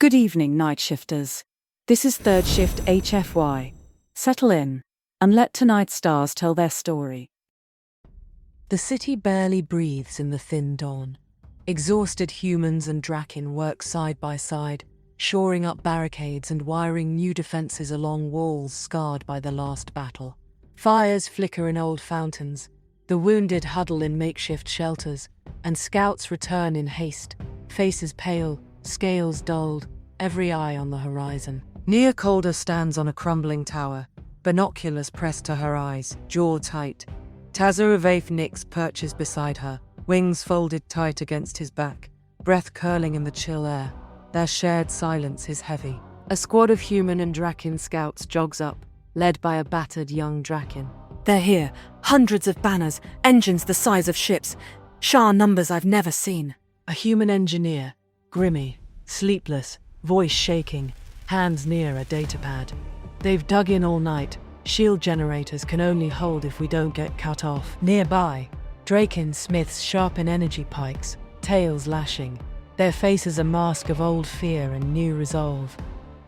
Good evening, night shifters. This is third shift HFY. Settle in, and let tonight's stars tell their story. The city barely breathes in the thin dawn. Exhausted humans and Drakyn work side by side, shoring up barricades and wiring new defenses along walls scarred by the last battle. Fires flicker in old fountains, the wounded huddle in makeshift shelters, and scouts return in haste, faces pale, scales dulled, every eye on the horizon. Nia Calder stands on a crumbling tower, binoculars pressed to her eyes, jaw tight. Tazo Nix perches beside her, wings folded tight against his back, breath curling in the chill air. Their shared silence is heavy. A squad of human and Drakyn scouts jogs up, led by a battered young Drakyn. They're here, hundreds of banners, engines the size of ships, Sharr numbers I've never seen. A human engineer, grimy, sleepless, voice shaking, hands near a datapad. They've dug in all night. Shield generators can only hold if we don't get cut off. Nearby, Drakyn smiths sharpen energy pikes, tails lashing. Their faces a mask of old fear and new resolve.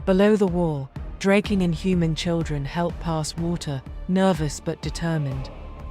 Below the wall, Drakyn and human children help pass water, nervous but determined.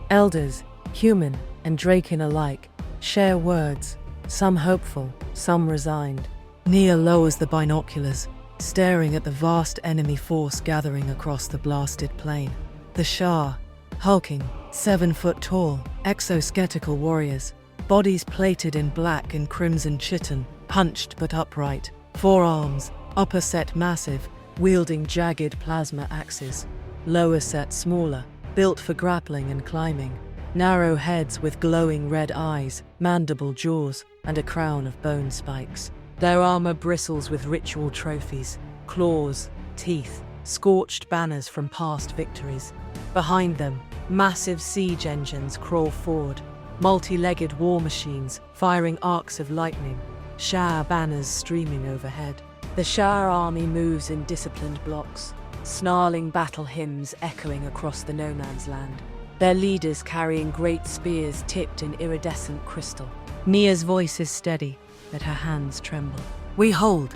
Elders, human and Drakyn alike, share words, some hopeful, some resigned. Nia lowers the binoculars, staring at the vast enemy force gathering across the blasted plain. The Sharr, hulking, 7 foot tall, exoskeletal warriors, bodies plated in black and crimson chitin, hunched but upright, forearms, upper set massive, wielding jagged plasma axes, lower set smaller, built for grappling and climbing, narrow heads with glowing red eyes, mandible jaws, and a crown of bone spikes. Their armor bristles with ritual trophies, claws, teeth, scorched banners from past victories. Behind them, massive siege engines crawl forward, multi-legged war machines firing arcs of lightning, Sharr banners streaming overhead. The Sharr army moves in disciplined blocks, snarling battle hymns echoing across the no-man's land, their leaders carrying great spears tipped in iridescent crystal. Nia's voice is steady, but her hands tremble. We hold,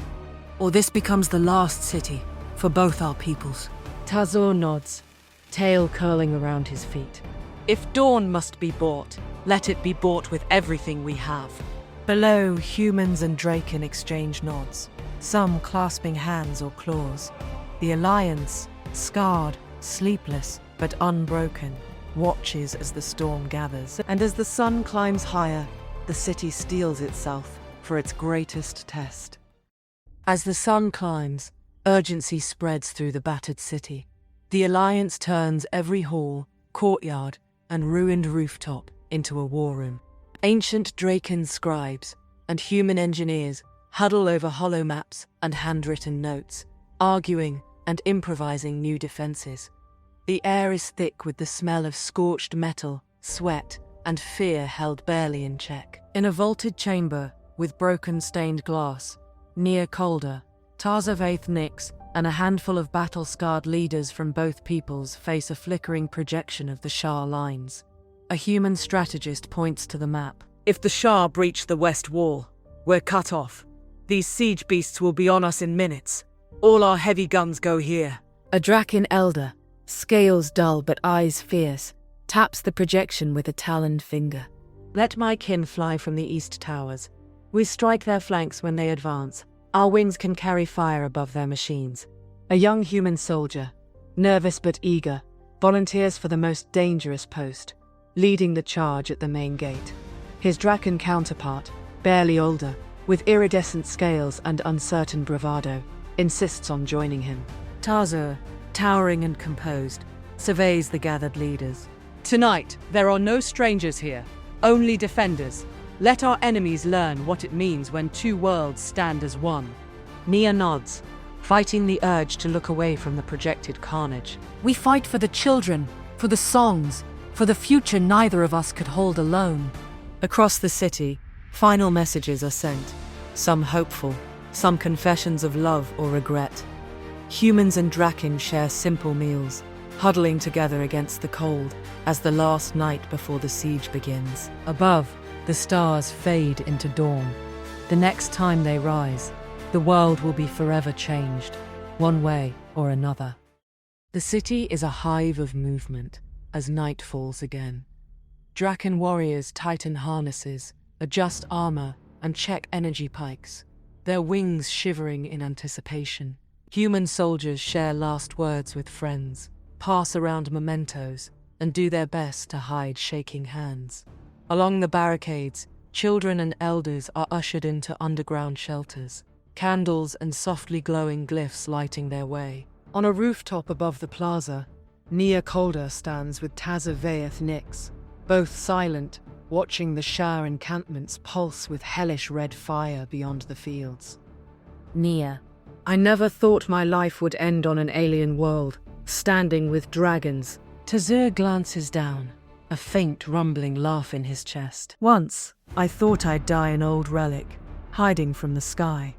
or this becomes the last city for both our peoples. Tazo nods, tail curling around his feet. If dawn must be bought, let it be bought with everything we have. Below, humans and Drakyn exchange nods, some clasping hands or claws. The Alliance, scarred, sleepless, but unbroken, watches as the storm gathers. And as the sun climbs higher, the city steels itself for its greatest test. As the sun climbs, urgency spreads through the battered city. The Alliance turns every hall, courtyard, and ruined rooftop into a war room. Ancient Drakyn scribes and human engineers huddle over hollow maps and handwritten notes, arguing and improvising new defenses. The air is thick with the smell of scorched metal, sweat, and fear held barely in check. In a vaulted chamber, with broken stained glass, Nia Calder, Tazo Nix, and a handful of battle-scarred leaders from both peoples face a flickering projection of the Sharr lines. A human strategist points to the map. If the Sharr breach the west wall, we're cut off. These siege beasts will be on us in minutes. All our heavy guns go here. A Drakyn elder, scales dull but eyes fierce, taps the projection with a taloned finger. Let my kin fly from the east towers. We strike their flanks when they advance. Our wings can carry fire above their machines. A young human soldier, nervous but eager, volunteers for the most dangerous post, leading the charge at the main gate. His Drakyn counterpart, barely older, with iridescent scales and uncertain bravado, insists on joining him. Tazo, towering and composed, surveys the gathered leaders. Tonight, there are no strangers here, only defenders. Let our enemies learn what it means when two worlds stand as one. Nia nods, fighting the urge to look away from the projected carnage. We fight for the children, for the songs, for the future neither of us could hold alone. Across the city, final messages are sent, some hopeful, some confessions of love or regret. Humans and Drakyn share simple meals, huddling together against the cold as the last night before the siege begins. Above, the stars fade into dawn. The next time they rise, The world will be forever changed, one way or another. The city is a hive of movement as night falls again. Drakyn warriors tighten harnesses, adjust armor, and check energy pikes, their wings shivering in anticipation. Human soldiers share last words with friends, pass around mementos, and do their best to hide shaking hands. Along the barricades, children and elders are ushered into underground shelters, candles and softly glowing glyphs lighting their way. On a rooftop above the plaza, Nia Calder stands with Tazavaeth Nix, both silent, watching the Sharr encampments pulse with hellish red fire beyond the fields. Nia, I never thought my life would end on an alien world, standing with dragons. Tazur glances down, a faint rumbling laugh in his chest. Once, I thought I'd die an old relic, hiding from the sky.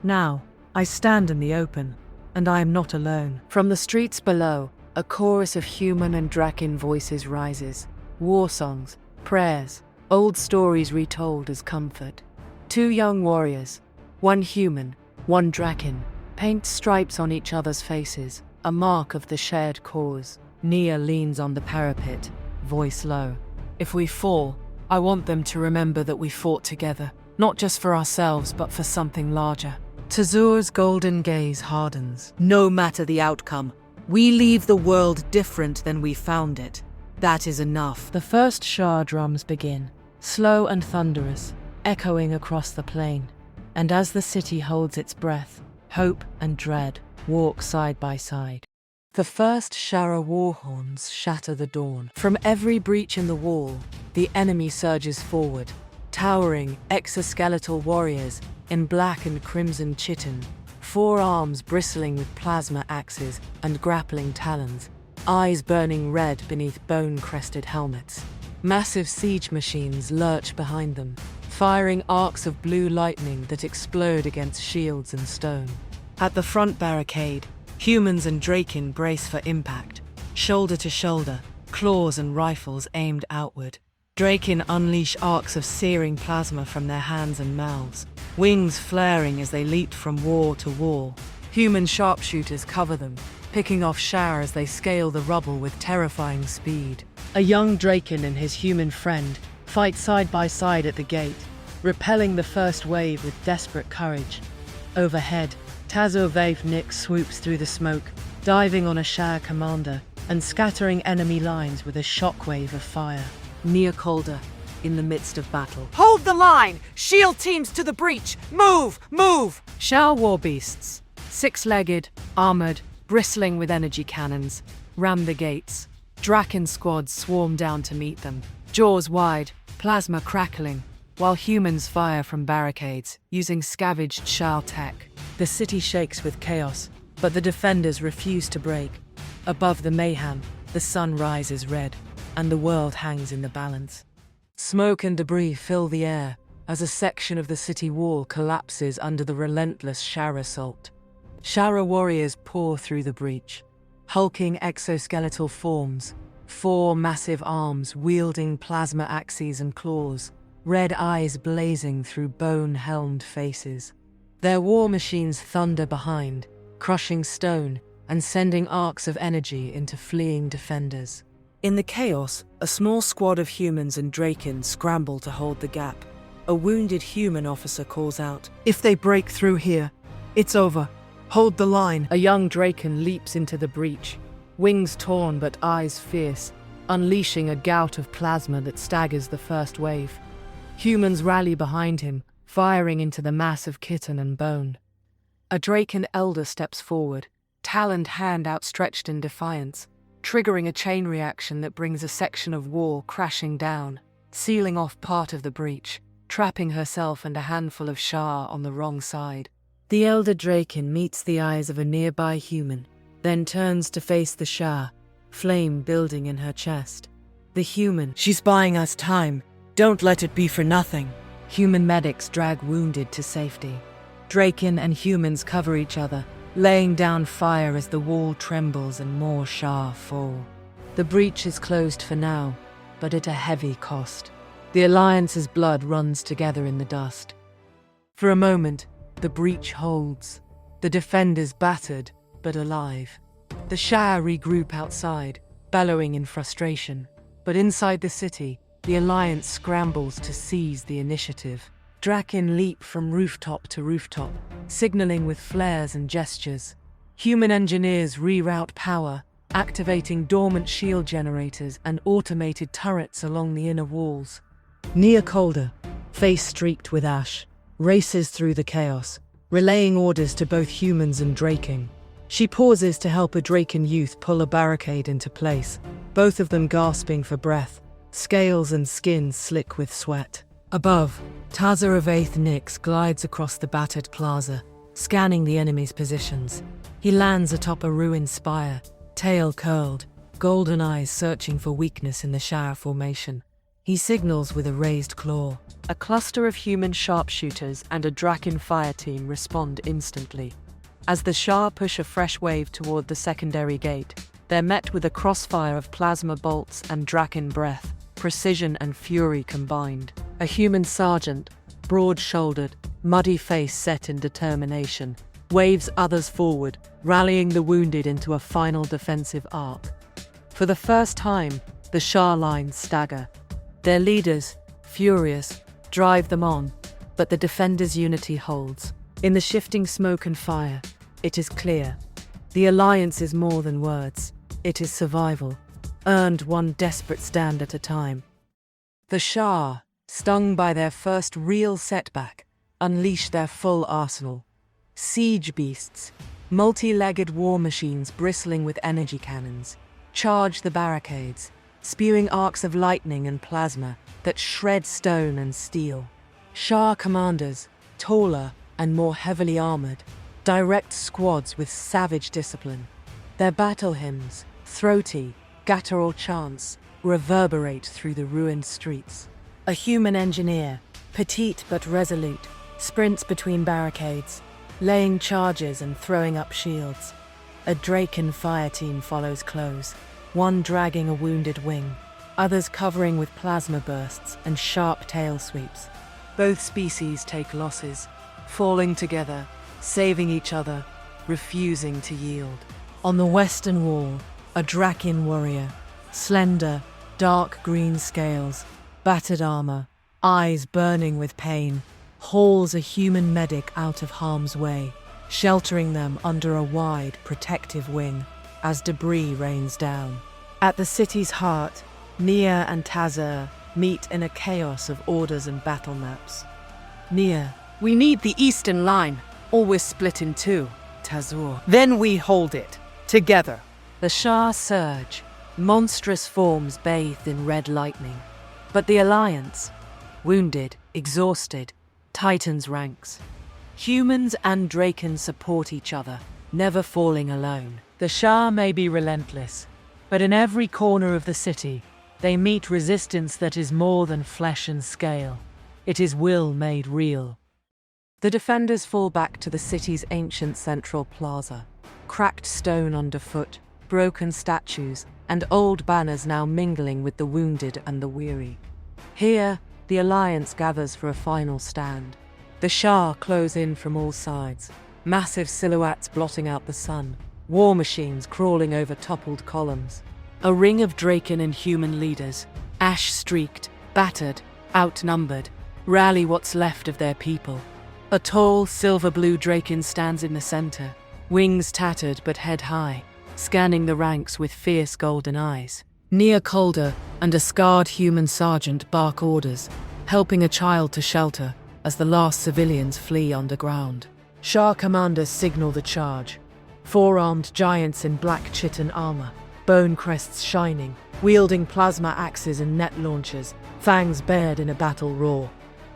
Now, I stand in the open, and I am not alone. From the streets below, a chorus of human and Drakyn voices rises. War songs, prayers, old stories retold as comfort. Two young warriors, one human, one Drakyn, paint stripes on each other's faces, a mark of the shared cause. Nia leans on the parapet, voice low. If we fall, I want them to remember that we fought together, not just for ourselves, but for something larger. Tazur's golden gaze hardens. No matter the outcome, we leave the world different than we found it. That is enough. The first Sharr drums begin, slow and thunderous, echoing across the plain. And as the city holds its breath, hope and dread walk side by side. The first Sharr war horns shatter the dawn. From every breach in the wall, the enemy surges forward, towering exoskeletal warriors in black and crimson chitin, forearms bristling with plasma axes and grappling talons, eyes burning red beneath bone-crested helmets. Massive siege machines lurch behind them, firing arcs of blue lightning that explode against shields and stone. At the front barricade, humans and Drakyn brace for impact, shoulder to shoulder, claws and rifles aimed outward. Drakyn unleash arcs of searing plasma from their hands and mouths, wings flaring as they leap from wall to wall. Human sharpshooters cover them, picking off Sharr as they scale the rubble with terrifying speed. A young Drakyn and his human friend fight side by side at the gate, repelling the first wave with desperate courage. Overhead, Tazavaeth Nix swoops through the smoke, diving on a Sharr commander and scattering enemy lines with a shockwave of fire. Nia Calder, in the midst of battle. Hold the line! Shield teams to the breach! Move! Move! Sharr war beasts, six-legged, armored, bristling with energy cannons, ram the gates. Drakyn squads swarm down to meet them, jaws wide, plasma crackling, while humans fire from barricades, using scavenged Sharr tech. The city shakes with chaos, but the defenders refuse to break. Above the mayhem, the sun rises red, and the world hangs in the balance. Smoke and debris fill the air as a section of the city wall collapses under the relentless Sharr assault. Sharr warriors pour through the breach, hulking exoskeletal forms, four massive arms wielding plasma axes and claws, red eyes blazing through bone-helmed faces. Their war machines thunder behind, crushing stone and sending arcs of energy into fleeing defenders. In the chaos, a small squad of humans and Drakyn scramble to hold the gap. A wounded human officer calls out, "If they break through here, it's over. Hold the line." A young Drakyn leaps into the breach, wings torn but eyes fierce, unleashing a gout of plasma that staggers the first wave. Humans rally behind him, firing into the mass of kitten and bone. A Drakyn elder steps forward, taloned hand outstretched in defiance, triggering a chain reaction that brings a section of wall crashing down, sealing off part of the breach, trapping herself and a handful of Sharr on the wrong side. The elder Drakyn meets the eyes of a nearby human, then turns to face the Sharr, flame building in her chest. The human, "She's buying us time. Don't let it be for nothing." Human medics drag wounded to safety. Drakyn and humans cover each other, laying down fire as the wall trembles and more Sharr fall. The breach is closed for now, but at a heavy cost. The Alliance's blood runs together in the dust. For a moment, The breach holds. The defenders battered, but alive. The Sharr regroup outside, bellowing in frustration. But inside the city, the Alliance scrambles to seize the initiative. Drakyn leap from rooftop to rooftop, signaling with flares and gestures. Human engineers reroute power, activating dormant shield generators and automated turrets along the inner walls. Nia Calder, face streaked with ash, races through the chaos, relaying orders to both humans and Drakyn. She pauses to help a Drakyn youth pull a barricade into place, both of them gasping for breath, scales and skin slick with sweat. Above, Taza of 8th Nyx glides across the battered plaza, scanning the enemy's positions. He lands atop a ruined spire, tail curled, golden eyes searching for weakness in the Sharr formation. He signals with a raised claw. A cluster of human sharpshooters and a Drakyn fire team respond instantly. As the Sharr push a fresh wave toward the secondary gate, they're met with a crossfire of plasma bolts and Drakyn breath, precision and fury combined. A human sergeant, broad-shouldered, muddy face set in determination, waves others forward, rallying the wounded into a final defensive arc. For the first time, the Sharr lines stagger. Their leaders, furious, drive them on, but the defenders' unity holds. In the shifting smoke and fire, it is clear. The Alliance is more than words. It is survival, earned one desperate stand at a time. The Sharr, stung by their first real setback, unleash their full arsenal. Siege beasts, multi-legged war machines bristling with energy cannons, charge the barricades, spewing arcs of lightning and plasma that shred stone and steel. Sharr commanders, taller and more heavily armored, direct squads with savage discipline. Their battle hymns, throaty, guttural chants, reverberate through the ruined streets. A human engineer, petite but resolute, sprints between barricades, laying charges and throwing up shields. A Drakyn fire team follows close, one dragging a wounded wing, others covering with plasma bursts and sharp tail sweeps. Both species take losses, falling together, saving each other, refusing to yield. On the western wall, a Drakyn warrior, slender, dark green scales, battered armor, eyes burning with pain, hauls a human medic out of harm's way, sheltering them under a wide, protective wing as debris rains down. At the city's heart, Nia and Taza meet in a chaos of orders and battle maps. Nia, We need the eastern line, or we're split in two. Tazur. Then we hold it, together. The Sharr surge, monstrous forms bathed in red lightning. But the Alliance, wounded, exhausted, tightens ranks. Humans and Drakyn support each other, never falling alone. The Sharr may be relentless, but in every corner of the city, they meet resistance that is more than flesh and scale. It is will made real. The defenders fall back to the city's ancient central plaza. Cracked stone underfoot, broken statues, and old banners now mingling with the wounded and the weary. Here, the Alliance gathers for a final stand. The Sharr close in from all sides, massive silhouettes blotting out the sun, war machines crawling over toppled columns. a ring of Drakyn and human leaders, ash-streaked, battered, outnumbered, rally what's left of their people. A tall, silver-blue Drakyn stands in the center, wings tattered but head high, scanning the ranks with fierce golden eyes. Nia Calder and a scarred human sergeant bark orders, helping a child to shelter as the last civilians flee underground. Sharr commanders signal the charge. Four-armed giants in black chitin armor, bone crests shining, wielding plasma axes and net launchers, fangs bared in a battle roar.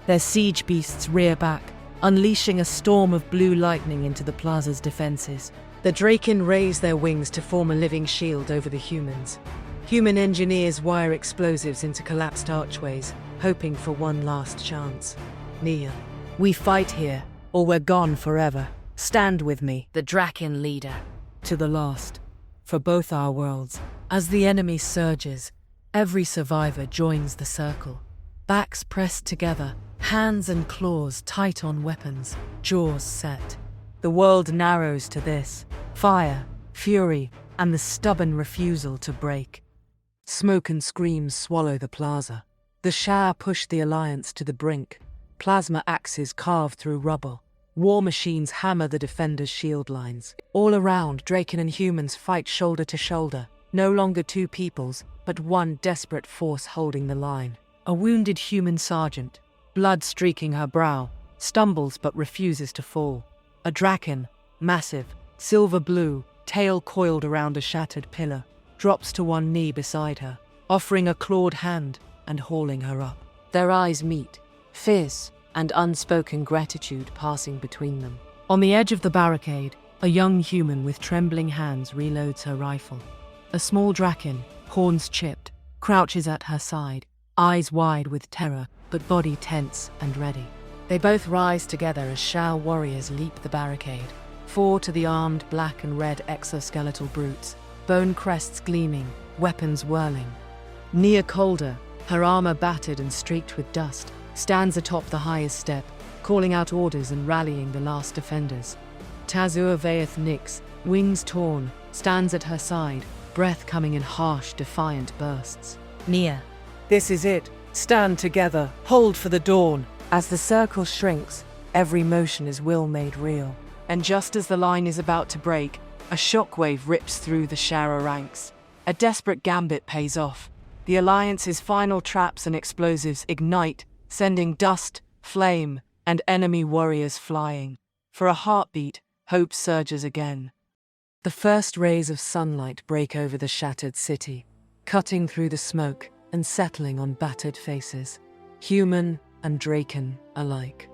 Their siege beasts rear back, unleashing a storm of blue lightning into the plaza's defenses. The Drakyn raise their wings to form a living shield over the humans. Human engineers wire explosives into collapsed archways, hoping for one last chance. Nia, we fight here, or we're gone forever. Stand with me, the Drakyn leader. To the last, for both our worlds. As the enemy surges, every survivor joins the circle. Backs pressed together, Hands and claws tight on weapons, jaws set. The world narrows to this: fire, fury, and the stubborn refusal to break. Smoke and screams swallow the plaza. The Sharr push the Alliance to the brink. Plasma axes carve through rubble. War machines hammer the defenders' shield lines. All around, Drakyn and humans fight shoulder to shoulder. No longer two peoples, but one desperate force holding the line. A wounded human sergeant, blood streaking her brow, stumbles but refuses to fall. A Drakyn, massive, silver blue, tail coiled around a shattered pillar, drops to one knee beside her, offering a clawed hand and hauling her up. Their eyes meet, fierce and unspoken gratitude passing between them. On the edge of the barricade, a young human with trembling hands reloads her rifle. A small Drakyn, horns chipped, crouches at her side, eyes wide with terror, but body tense and ready. They both rise together as Sharr warriors leap the barricade. 4 to the armed black and red exoskeletal brutes, bone crests gleaming, weapons whirling. Nia Calder, her armor battered and streaked with dust, stands atop the highest step, calling out orders and rallying the last defenders. Tazur Vaeth Nix, wings torn, stands at her side, breath coming in harsh, defiant bursts. Nia. This is it. Stand together. Hold for the dawn. As the circle shrinks, every motion is will made real. And just as the line is about to break, a shockwave rips through the Sharr ranks. A desperate gambit pays off. The Alliance's final traps and explosives ignite, sending dust, flame, and enemy warriors flying. For a heartbeat, hope surges again. The first rays of sunlight break over the shattered city, cutting through the smoke and settling on battered faces, human and Drakyn alike.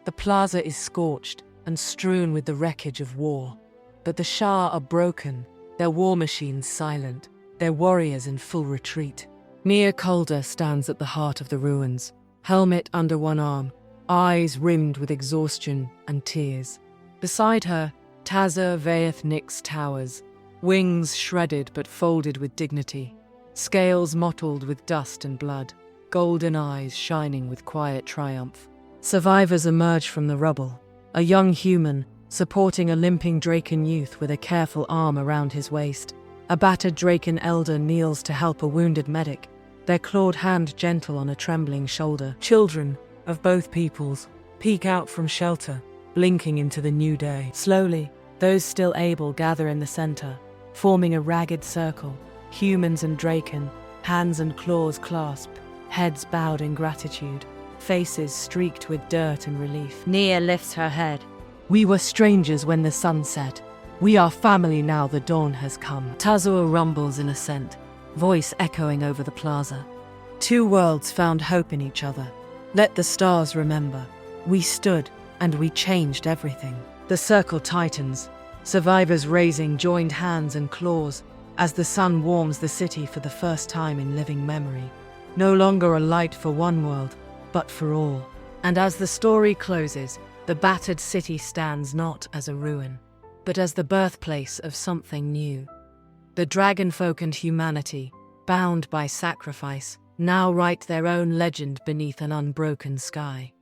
The plaza is scorched and strewn with the wreckage of war, but the Sharr are broken, their war machines silent, their warriors in full retreat. Nia Calder stands at the heart of the ruins, helmet under one arm, eyes rimmed with exhaustion and tears. Beside her, Tazur Vaeth Nix towers, wings shredded but folded with dignity, scales mottled with dust and blood, golden eyes shining with quiet triumph. Survivors emerge from the rubble, a young human supporting a limping Drakyn youth with a careful arm around his waist. A battered Drakyn elder kneels to help a wounded medic, their clawed hand gentle on a trembling shoulder. Children of both peoples peek out from shelter, blinking into the new day. Slowly, those still able gather in the center, forming a ragged circle, humans and Drakyn, hands and claws clasped, heads bowed in gratitude, faces streaked with dirt and relief. Nia lifts her head. We were strangers when the sun set. We are family now the dawn has come. Tazur rumbles in assent, voice echoing over the plaza. Two worlds found hope in each other. Let the stars remember. We stood, and we changed everything. The circle tightens, survivors raising joined hands and claws as the sun warms the city for the first time in living memory. No longer a light for one world, but for all. And as the story closes, the battered city stands not as a ruin, but as the birthplace of something new. The Dragonfolk and humanity, bound by sacrifice, now write their own legend beneath an unbroken sky.